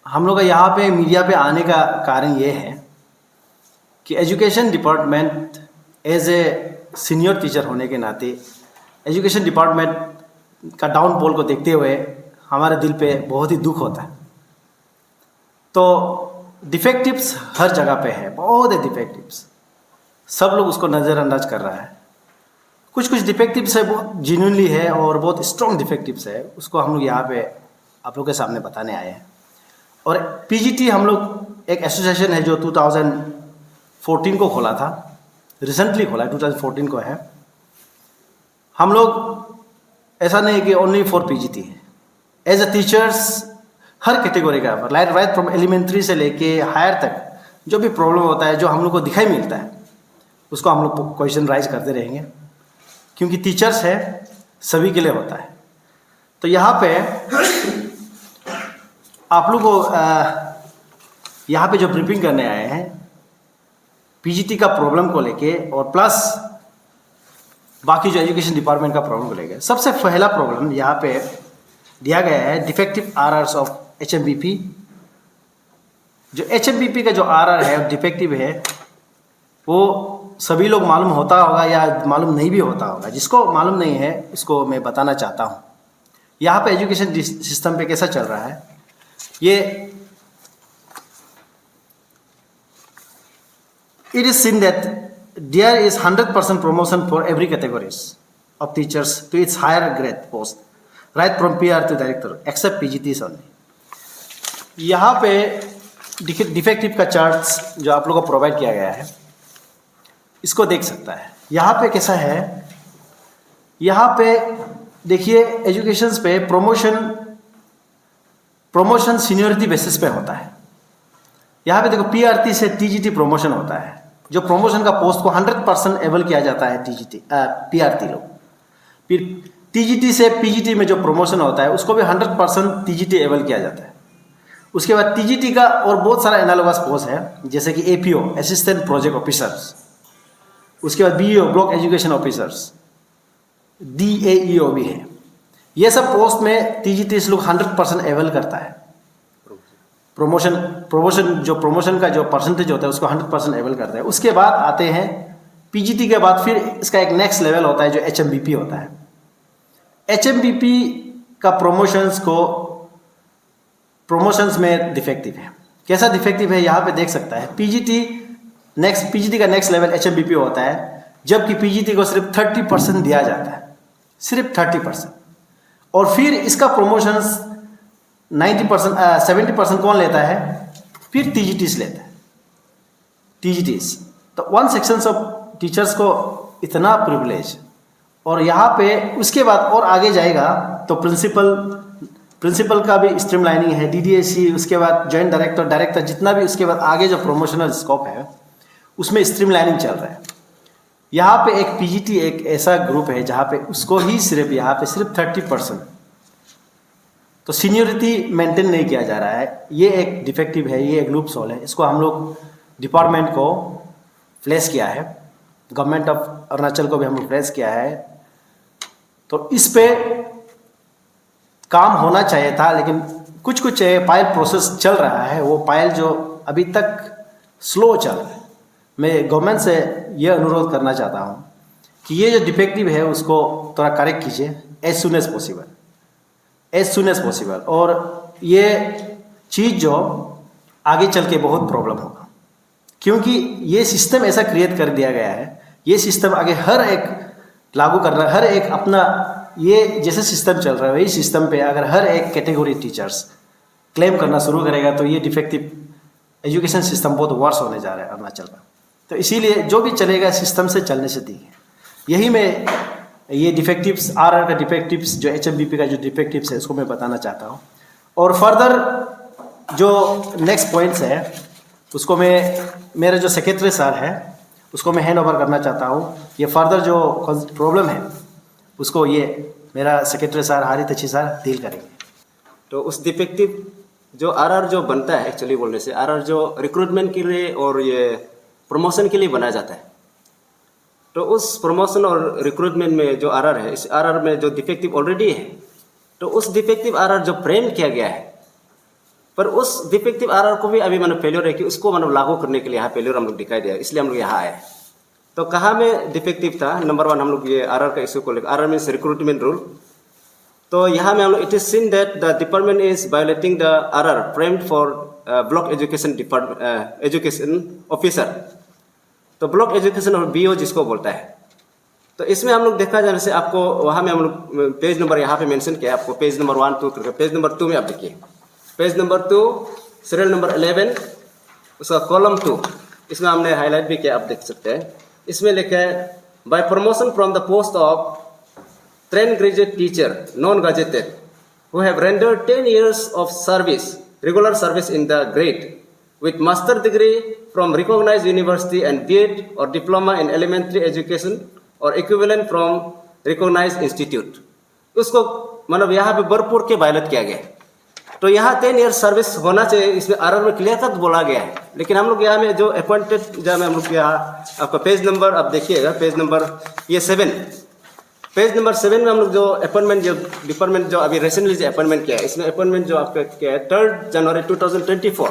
हम लोग का यहाँ पे मीडिया पे आने का कारण ये है कि education department as a senior teacher होने के नाते एजुकेशन डिपार्टमेंट का डाउनफॉल को देखते हुए हमारे दिल पे बहुत ही दुख होता है। तो डिफेक्टिव्स हर जगह पे है, बहुत है डिफेक्टिव्स, सब लोग उसको नज़रअंदाज कर रहा है। कुछ कुछ डिफेक्टिव्स है बहुत जेन्युइनली है और बहुत स्ट्रॉन्ग डिफेक्टिव्स है, उसको हम लोग यहाँ पे आप लोग के सामने बताने आए हैं। और पीजीटी हम लोग एक एसोसिएशन है जो 2014 को खोला था, रिसेंटली खोला है, 2014 को है। हम लोग ऐसा नहीं है कि ओनली फॉर पीजीटी है, एज अ टीचर्स हर कैटेगरी का राइट फ्रॉम एलिमेंट्री से लेके हायर तक जो भी प्रॉब्लम होता है, जो हम लोग को दिखाई मिलता है, उसको हम लोग क्वेश्चन राइज करते रहेंगे, क्योंकि टीचर्स है सभी के लिए होता है। तो यहाँ पे आप लोग को यहाँ पे जो ब्रीफिंग करने आए हैं पीजीटी का प्रॉब्लम को लेके और प्लस बाकी जो एजुकेशन डिपार्टमेंट का प्रॉब्लम को लेके, सबसे पहला प्रॉब्लम यहाँ पे दिया गया है डिफेक्टिव आरआर्स ऑफ एचएमबीपी। जो एचएमबीपी का जो आरआर है डिफेक्टिव है, वो सभी लोग मालूम होता होगा या मालूम नहीं भी होता होगा। जिसको मालूम नहीं है उसको मैं बताना चाहता हूँ यहाँ पे एजुकेशन सिस्टम पे कैसा चल रहा है। ये it is seen that there is 100% promotion for every categories of teachers to its higher grade post, right from PR to director, except PGTs only. यहाँ पे डिफेक्टिव का चार्ट्स जो आप लोगों को प्रोवाइड किया गया है, इसको देख सकता है। यहाँ पे कैसा है, यहाँ पे देखिए एजुकेशंस पे प्रमोशन सीनियरिटी बेसिस पे होता है। यहाँ पे देखो पीआरटी से टीजीटी प्रमोशन होता है, जो प्रमोशन का पोस्ट को 100% एबल किया जाता है पीआरटी लोग। फिर टीजीटी से पीजीटी में जो प्रमोशन होता है उसको भी 100% टीजीटी एबल किया जाता है। उसके बाद टीजीटी का और बहुत सारा एनालोगस पोस्ट है, जैसे कि एपीओ असिस्टेंट प्रोजेक्ट ऑफिसर्स, उसके बाद बीईओ ब्लॉक एजुकेशन ऑफिसर्स, डीएईओ भी है। ये सब पोस्ट में टीजीटी लोग 100% एबल करता है। प्रमोशन का जो परसेंटेज होता है उसको 100% एबल करता है। उसके बाद आते हैं पीजीटी के बाद फिर इसका एक नेक्स्ट लेवल होता है जो एचएमबीपी होता है। एचएमबीपी का प्रमोशंस में डिफेक्टिव है। कैसा डिफेक्टिव है यहाँ पे देख सकता है। पीजीटी का नेक्स्ट लेवल एचएमबीपी होता है, जबकि पीजीटी को सिर्फ 30% दिया जाता है, सिर्फ 30%। और फिर इसका प्रमोशंस 70% कौन लेता है, फिर टीजीटीस लेता है। टीजीटीस तो 1 सेक्शन ऑफ टीचर्स को इतना प्रिविलेज, और यहाँ पे उसके बाद और आगे जाएगा तो प्रिंसिपल का भी स्ट्रीमलाइनिंग है, डीडीएसी, उसके बाद जॉइंट डायरेक्टर, जितना भी उसके बाद आगे जो प्रमोशनल स्कोप है उसमें स्ट्रीमलाइनिंग चल रहा है। यहाँ पे एक पीजीटी एक ऐसा ग्रुप है जहाँ पे उसको ही यहाँ पे सिर्फ 30%, तो सीनियरिटी मेंटेन नहीं किया जा रहा है। ये एक डिफेक्टिव है, ये एक लूप होल है। इसको हम लोग डिपार्टमेंट को फ्लैश किया है, गवर्नमेंट ऑफ अरुणाचल को भी हम लोग फ्लैश किया है। तो इस पे काम होना चाहिए था, लेकिन कुछ पायल प्रोसेस चल रहा है, वो पायल जो अभी तक स्लो चल रहा है। मैं गवर्नमेंट से ये अनुरोध करना चाहता हूँ कि ये जो डिफेक्टिव है उसको थोड़ा करेक्ट कीजिए एज सुन एज पॉसिबल। और ये चीज़ जो आगे चल के बहुत प्रॉब्लम होगा, क्योंकि ये सिस्टम ऐसा क्रिएट कर दिया गया है। ये सिस्टम आगे हर एक लागू करना, हर एक अपना, ये जैसे सिस्टम चल रहा है वही सिस्टम पे अगर हर एक कैटेगरी टीचर्स क्लेम करना शुरू करेगा तो ये डिफेक्टिव एजुकेशन सिस्टम बहुत वर्स होने जा रहा है अरुणाचल का। तो इसीलिए जो भी चलेगा सिस्टम से चलने से दी है। यही मैं ये डिफेक्टिव्स आरआर का डिफेक्टिव्स जो एचएमबीपी का जो डिफेक्टिव्स है उसको मैं बताना चाहता हूँ। और फर्दर जो नेक्स्ट पॉइंट्स है उसको मेरे जो सेक्रेटरी सर है उसको मैं हैंड ओवर करना चाहता हूँ। ये फर्दर जो प्रॉब्लम है उसको ये मेरा सेक्रेटरी सर हारित अच्छी सर डील करेंगे। तो उस डिफेक्टिव जो आरआर जो बनता है, एक्चुअली बोलने से आरआर जो रिक्रूटमेंट के लिए और ये प्रमोशन के लिए बनाया जाता है, तो उस प्रमोशन और रिक्रूटमेंट में जो आरआर है, इस आरआर में जो डिफेक्टिव ऑलरेडी है, तो उस डिफेक्टिव आरआर जो फ्रेम किया गया है पर उस डिफेक्टिव आरआर को भी अभी मतलब फेलियर है कि उसको मतलब लागू करने के लिए यहाँ फेलियर हम लोग दिखाई दिया, इसलिए हम लोग यहाँ आए। तो कहाँ में डिफेक्टिव था? नंबर 1 हम लोग ये आरआर का इशू को लेकर, आरआर मीन्स रिक्रूटमेंट रूल। तो यहाँ में हम लोग it is seen that the department is violating the RR framed for block education department education officer. तो ब्लॉक एजुकेशन और बीओ जिसको बोलता है। तो इसमें हम लोग देखा जाने से आपको वहाँ में हम लोग पेज नंबर यहाँ पे मेंशन किया आपको, पेज नंबर 1, 2 करके। पेज नंबर 2 में आप देखिए, पेज नंबर 2 सीरियल नंबर 11 उसका कॉलम 2, इसमें हमने हाईलाइट भी किया, आप देख सकते हैं। इसमें लिखा है by promotion from the post of train graduate teacher non gazetted who have rendered 10 years of service, regular service in the grade with master degree from recognized university and B.Ed or diploma in elementary education or equivalent from recognized institute। उसको मतलब यहाँ पे भरपूर के violet किया गया। तो यहाँ 10 years सर्विस होना चाहिए, इसमें आरआर में क्लियर कट बोला गया है। लेकिन हम लोग यहाँ में जो अपॉइंटेड जहाँ में हम लोग यहाँ आपका पेज नंबर आप देखिएगा, पेज नंबर ये 7, पेज नंबर 7 में हम लोग जो अपॉइंटमेंट जो डिपार्टमेंट जो अभी रिसेंटली जो अपॉइंटमेंट किया है, इसमें अपॉइंटमेंट जो आपका क्या है 3 जनवरी 2024,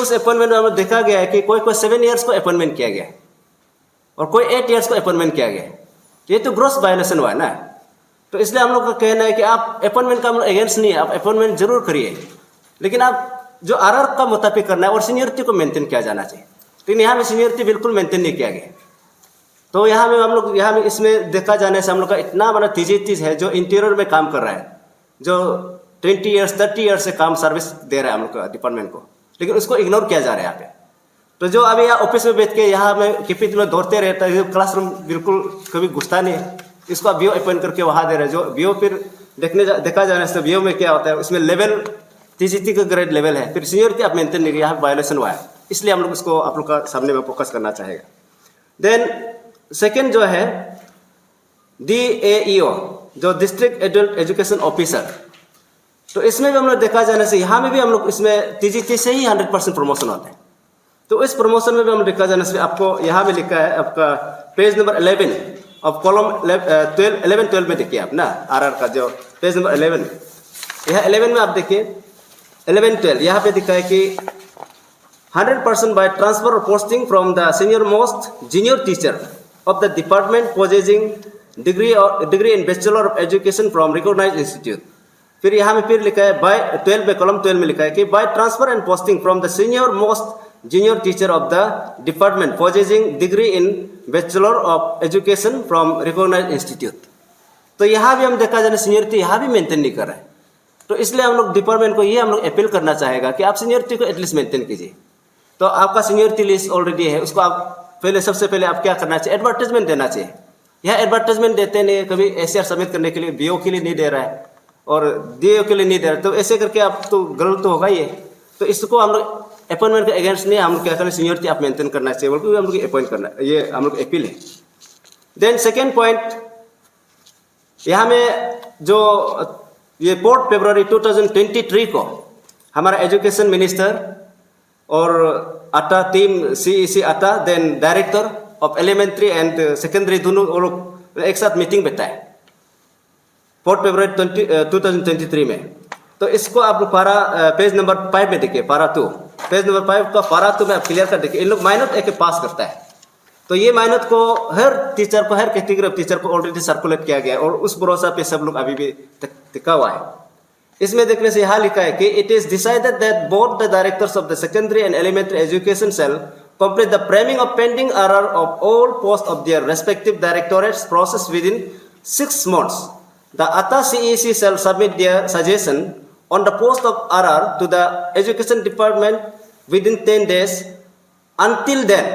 उस अपॉइंटमेंट में हमें देखा गया है कि कोई 7 years को अपॉइंटमेंट किया गया और कोई 8 years को अपॉइंटमेंट किया गया। ये तो ग्रॉस वायलेशन हुआ है ना। तो इसलिए हम लोग का कहना है कि आप अपॉइंटमेंट का अगेंस्ट नहीं है, आप अपॉइंटमेंट जरूर करिए, लेकिन आप जो आरआर का मुताबिक करना है और सीनियरिटी को मेंटेन किया जाना चाहिए। लेकिन यहाँ में सीनियरिटी बिल्कुल मेंटेन नहीं किया गया। तो यहाँ में हम लोग यहाँ में इसमें देखा जाने से हम लोग का इतना बड़ा तीज है जो इंटीरियर में काम कर रहा है, जो 20 years 30 years से काम सर्विस दे रहा है हम लोग का डिपार्टमेंट को, लेकिन उसको इग्नोर किया जा रहा है यहाँ पे। तो जो अभी यहाँ ऑफिस में बैठ के यहाँ में किपिट में दौड़ते रहता है, क्लासरूम बिल्कुल कभी घुसता नहीं है, इसको बीओ अपॉइंट करके वहाँ दे रहे हैं। जो बीओ फिर देखा जाने से बीओ में क्या होता है, उसमें लेवल टीजीटी का ग्रेड लेवल है, फिर सीनियरिटी आप मेंटेन नहीं, यहाँ वायलेशन हुआ है। इसलिए हम लोग उसको आप लोग का सामने में फोकस करना चाहेगा। देन सेकेंड जो है DAEO जो डिस्ट्रिक्ट एडल्ट एजुकेशन ऑफिसर, तो इसमें भी हम लोग देखा जाने से यहाँ में भी हम लोग इसमें टीजीटी से ही 100% प्रमोशन होता है। तो इस प्रमोशन में भी हम देखा जाने से आपको यहाँ में लिखा है आपका पेज नंबर 11 अब कॉलम 11-12 में देखिए आप ना, आरआर का जो पेज नंबर 11 यहाँ 11 में आप देखिए 11-12 यहाँ पे दिखा है कि 100% by transfer or posting from the senior most junior teacher of the department possessing degree in Bachelor of Education from recognized institute। फिर यहाँ में फिर लिखा है बाय 12 में कॉलम 12 में लिखा है कि by transfer and posting from the senior most junior teacher of the department possessing degree in bachelor of education from recognised institute. तो यहाँ भी हम देखा जाए सीनियरिटी यहाँ भी मेंटेन नहीं कर रहे हैं। तो इसलिए हम लोग डिपार्टमेंट को ये हम लोग अपील करना चाहेगा कि आप सीनियरिटी को एटलीस्ट मेंटेन कीजिए। तो आपका सीनियरिटी लिस्ट ऑलरेडी है, उसको आप पहले सबसे पहले आप क्या करना चाहिए, एडवर्टाइजमेंट देना चाहिए। यह एडवर्टाइजमेंट देते नहीं, कभी एसीआर सबमिट करने के लिए बीओ के लिए नहीं दे रहा है और डीओ के लिए नहीं दे रहा है, तो ऐसे करके आप तो गलत तो होगा ही। तो इसको हम लोग अपॉइंटमेंट के अगेंस्ट नहीं, हम लोग क्या करें सीनियरिटी आप मेंटेन करना चाहिए, बल्कि हम लोग अपॉइंट करना, ये हम लोग अपील है। देन सेकेंड पॉइंट यहाँ में जो ये 4 फरवरी 2023 को हमारा एजुकेशन मिनिस्टर और आटा टीम सीईसी आटा then director of elementary and secondary दोनों लोग एक साथ मीटिंग बैठा है 4 फरवरी 2023 में। तो इसको आप पारा पेज नंबर 5 में देखिए, पारा 2 पेज नंबर 5 का पारा 2 में आप क्लियर कर देखिए। इन लोग माइनर एक पास करता है, तो ये माइनर को हर टीचर को, हर कैटेगरी ऑफ टीचर को ऑलरेडी सर्कुलेट किया गया है और उस भरोसा पे सब लोग अभी भी टिका हुआ है। इसमें देखने से यहाँ लिखा है कि it is decided that both the directors of the secondary and elementary education cell complete the framing of pending error of all posts of their respective directorates process within 6 months. The ATA CEC shall submit their suggestion on the post of error to the education department within 10 days. Until then,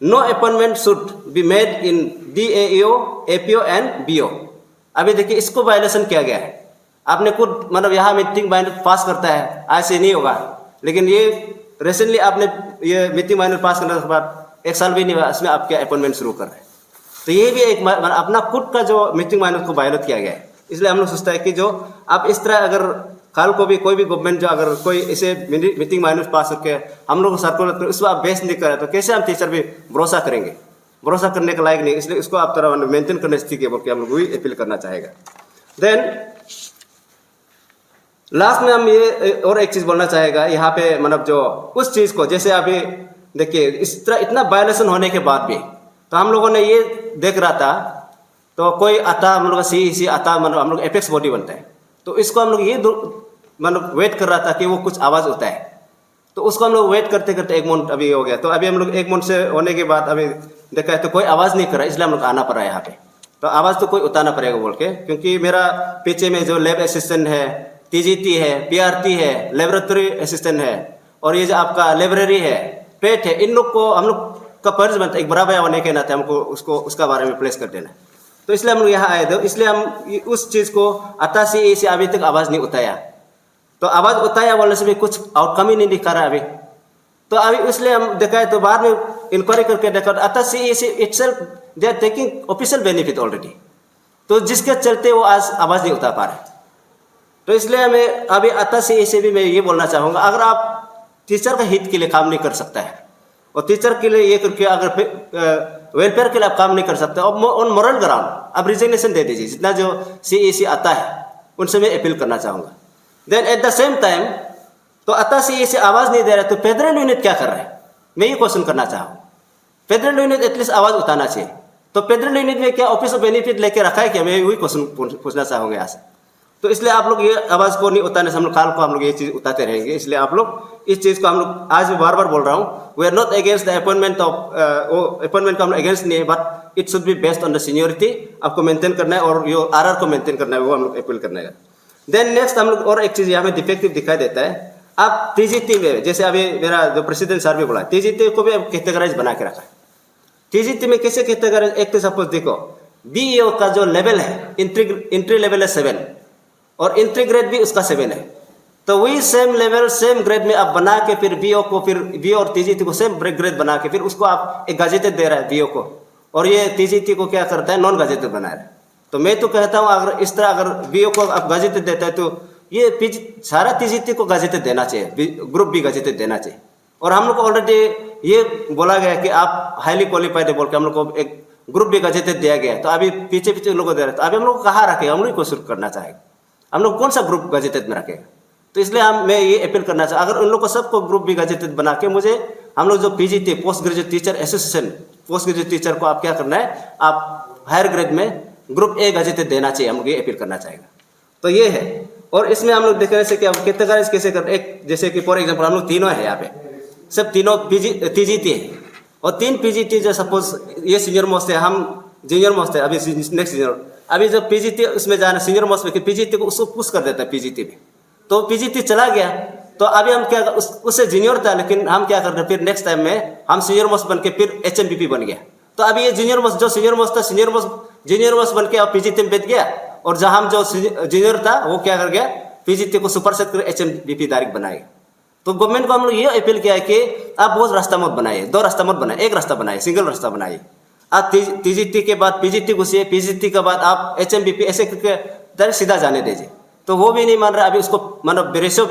no appointment should be made in DAEO, APO and BO. अभी देखिए इसको violation किया गया है। आपने खुद मतलब यहाँ मीटिंग माइनर पास करता है, ऐसे नहीं होगा। लेकिन ये रिसेंटली आपने ये मीटिंग माइनर पास करने के बाद 1 साल भी नहीं हुआ, इसमें आपके अपॉइंटमेंट शुरू कर रहे हैं। तो ये भी एक अपना खुद का जो मीटिंग माइनर को वायलेट किया गया है। इसलिए हम लोग सोचता है कि जो आप इस तरह अगर कल को भी कोई भी गवर्नमेंट जो अगर कोई इसे मीटिंग माइनर पास करके हम लोग को सर्कुलेट कर उसको आप बेस नहीं करें तो कैसे हम टीचर भी भरोसा करेंगे, भरोसा करने के लायक नहीं। इसलिए इसको आप थोड़ा मेंटेन करने ठीक है, बोल के हम लोग वही अपील करना चाहेगा। देन लास्ट में हम ये और एक चीज़ बोलना चाहेगा यहाँ पे, मतलब जो उस चीज़ को, जैसे अभी देखिए इस तरह इतना वायलेशन होने के बाद भी तो हम लोगों ने ये देख रहा था, तो कोई आता हम लोग का सी आता, मतलब हम लोग एपेक्स बॉडी बनता है, तो इसको हम लोग ये मतलब वेट कर रहा था कि वो कुछ आवाज़ होता है, तो उसको हम लोग वेट करते करते 1 मंथ अभी हो गया। तो अभी हम लोग 1 मंथ से होने के बाद अभी देखा है तो कोई आवाज़ नहीं कर रहा, इसलिए हम लोग आना पड़ा यहाँ पे। तो आवाज़ तो कोई उतारना पड़ेगा बोल के, क्योंकि मेरा पीछे में जो लैब असिस्टेंट है, टीजीटी है, पीआरटी है, लेबोरेटरी असिस्टेंट है, और ये जो आपका लाइब्रेरी है, पेट है, इन लोग को हम लोग का फर्ज बनता है एक बड़ा भैया होने के नाते हमको उसको उसका बारे में प्लेस कर देना। तो इसलिए हम लोग यहाँ आए थे, इसलिए हम उस चीज़ को 88 से अभी तक आवाज़ नहीं उठाया। तो आवाज़ उठाया बोलने से भी कुछ आउटकम ही नहीं दिखा रहा अभी। तो अभी इसलिए हम देखा है, तो बाद में इंक्वायरी करके देखा 88 से itself they are taking official benefit already, तो जिसके चलते वो आज आवाज़ नहीं उठा पा रहे। तो इसलिए हमें अभी 88 से भी मैं ये बोलना चाहूँगा, अगर आप टीचर का हित के लिए काम नहीं कर सकता है और टीचर के लिए ये करके अगर वेलफेयर के लिए आप काम नहीं कर सकते और ऑन मॉरल ग्राउंड आप रिजिग्नेशन दे दीजिए। जितना जो CEC आता है उनसे मैं अपील करना चाहूँगा। Then at the same time तो 88 से आवाज़ नहीं दे रहा, तो फेडरल यूनिट क्या कर रहा है, मैं ये क्वेश्चन करना चाहूँ। फेडरल यूनिट एटलीस्ट आवाज़ उठाना चाहिए, तो फेडरल यूनिट में क्या ऑफिस ऑफ बेनिफिट लेके रखा है क्या, मैं वही क्वेश्चन पूछना चाहूँगा यहाँ से। तो इसलिए आप लोग ये आवाज़ को नहीं उतारने से हम लोग काल को हम लोग ये चीज़ उतारते रहेंगे। इसलिए आप लोग इस चीज़ को हम लोग आज भी बार बार बोल रहा हूँ, we are not against the appointment of वो अपॉइंटमेंट का हम लोग अगेंस्ट नहीं है, but it should be based on the seniority. आपको मेंटेन करना है और जो RR को मेंटेन करना है वो हम लोग अपील करना है। देन नेक्स्ट हम लोग और एक चीज़ यहाँ में डिफेक्टिव दिखाई देता है, आप TGT में जैसे अभी मेरा जो प्रेसिडेंट सर भी बोला, TGT को भी अब कैटेगराइज बना के रखा है। TGT में कैसे कैटेगराइज, एक तो सपोज देखो BEO का जो लेवल है इंट्री लेवल है 7 और इंट्री ग्रेड भी उसका 7 है, तो वही सेम लेवल सेम ग्रेड में आप बना के फिर BO को, फिर BO और TGT को सेम ग्रेड बना के फिर उसको आप एक गजेटेड दे रहा है BO को, और ये TGT को क्या करता है नॉन गजेटेड बना रहा है। तो मैं तो कहता हूँ अगर इस तरह अगर BO को आप गजेटेड देता है तो ये सारा TGT को गजेटेड देना चाहिए, ग्रुप भी गजेटेड देना चाहिए। और हम लोग को ऑलरेडी ये बोला गया कि आप हाईली क्वालिफाइड है बोल के हम लोग को एक ग्रुप भी गजेटेड दिया गया है, तो अभी पीछे लोगों को दे रहे हैं, तो अभी हम लोग कहाँ रखेगा, हम लोग को शुरू करना चाहेगा, हम लोग कौन सा ग्रुप गजेटेड में रखेगा। तो इसलिए मैं ये अपील करना चाहता, अगर उन लोग को सबको ग्रुप भी गजेटेड बना के मुझे हम लोग जो PGT post graduate teacher association post graduate teacher को आप क्या करना है, आप हायर ग्रेड में ग्रुप A गजेटेड देना चाहिए, हम लोग ये अपील करना चाहेगा। तो ये है, और इसमें हम लोग देखने से कि हम कैटेगराइज कैसे कर, एक जैसे कि फॉर एग्जाम्पल हम लोग तीनों है यहाँ पे, सब तीनों TGT है और 3 PGT जो सपोज ये सीनियर मोस्ट है, हम जूनियर मोस्ट है, अभी नेक्स्ट सीनियर, अभी जो PGT उसमें जाना सीनियर मोस्ट में PGT को उसको पुश कर देता है PGT में, तो PGT चला गया, तो अभी हम क्या उससे जूनियर था, लेकिन हम क्या कर रहे हैं फिर नेक्स्ट टाइम में हम सीनियर मोस्ट बन के फिर HMPP बन गया। तो अभी ये जूनियर मोस्ट जो सीनियर मोस्ट था जूनियर मोस्ट बन के अब PGT में बैठ गया, और जहाँ हम जो जूनियर था वो क्या कर गया PGT को सुपरसेट कर HMPP डायरेक्ट बनाएगा। तो गवर्नमेंट को हम लोग ये अपील किया है कि आप बहुत रास्ता मत बनाइए, 2 रास्ता मत बनाइए, एक रास्ता बनाइए, सिंगल रास्ता बनाइए। आप TGT के बाद PGT घुसिए, PGT के बाद आप HMPP ऐसे करके डायरेक्ट सीधा जाने दीजिए। तो वो भी नहीं मान रहा, अभी उसको मतलब रेशो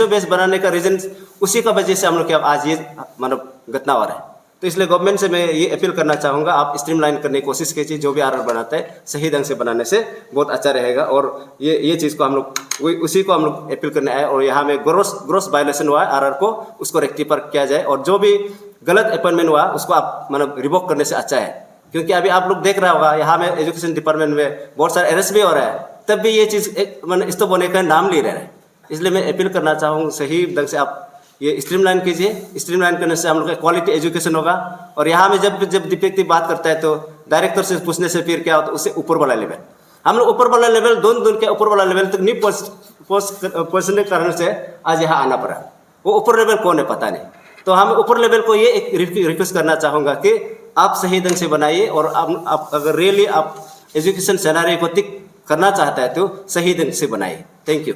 बेस बनाने का रीजन उसी का वजह से हम लोग क्या आज ये मतलब घटना हो रहा है। तो इसलिए गवर्नमेंट से मैं ये अपील करना चाहूँगा, आप स्ट्रीमलाइन करने की कोशिश कीजिए, जो भी RR बनाता है सही ढंग से बनाने से बहुत अच्छा रहेगा। और ये चीज़ को हम लोग उसी को हम लोग अपील करने आए, और यहाँ में ग्रोस वायलेशन हुआ है RR को, उसको रेक्टिफाई किया जाए, और जो भी गलत अपॉइंटमेंट हुआ उसको आप मतलब रिवोक करने से अच्छा है। क्योंकि अभी आप लोग देख रहा होगा यहाँ में एजुकेशन डिपार्टमेंट में बहुत सारे अरेस्ट भी हो रहा है, तब भी ये चीज़ मतलब इस तो बोने का नाम ले रहे हैं। इसलिए मैं अपील करना चाहूँ सही ढंग से आप ये स्ट्रीमलाइन कीजिए। स्ट्रीमलाइन करने से हम लोग का क्वालिटी एजुकेशन होगा। और यहाँ में जब डिफेक्टिव बात करता है तो डायरेक्टर से पूछने से फिर क्या होता है, उससे ऊपर वाला लेवल, हम लोग ऊपर वाला लेवल दोन के ऊपर वाला लेवल तक नहीं पहुँचने के कारण से आज यहाँ आना पड़ा। वो ऊपर लेवल कौन है पता नहीं। तो हम ऊपर लेवल को ये एक रिक्वेस्ट करना चाहूँगा कि आप सही ढंग से बनाइए, और आप अगर रियली आप एजुकेशन सिनेरियो को ठीक करना चाहता है तो सही ढंग से बनाइए। Thank you.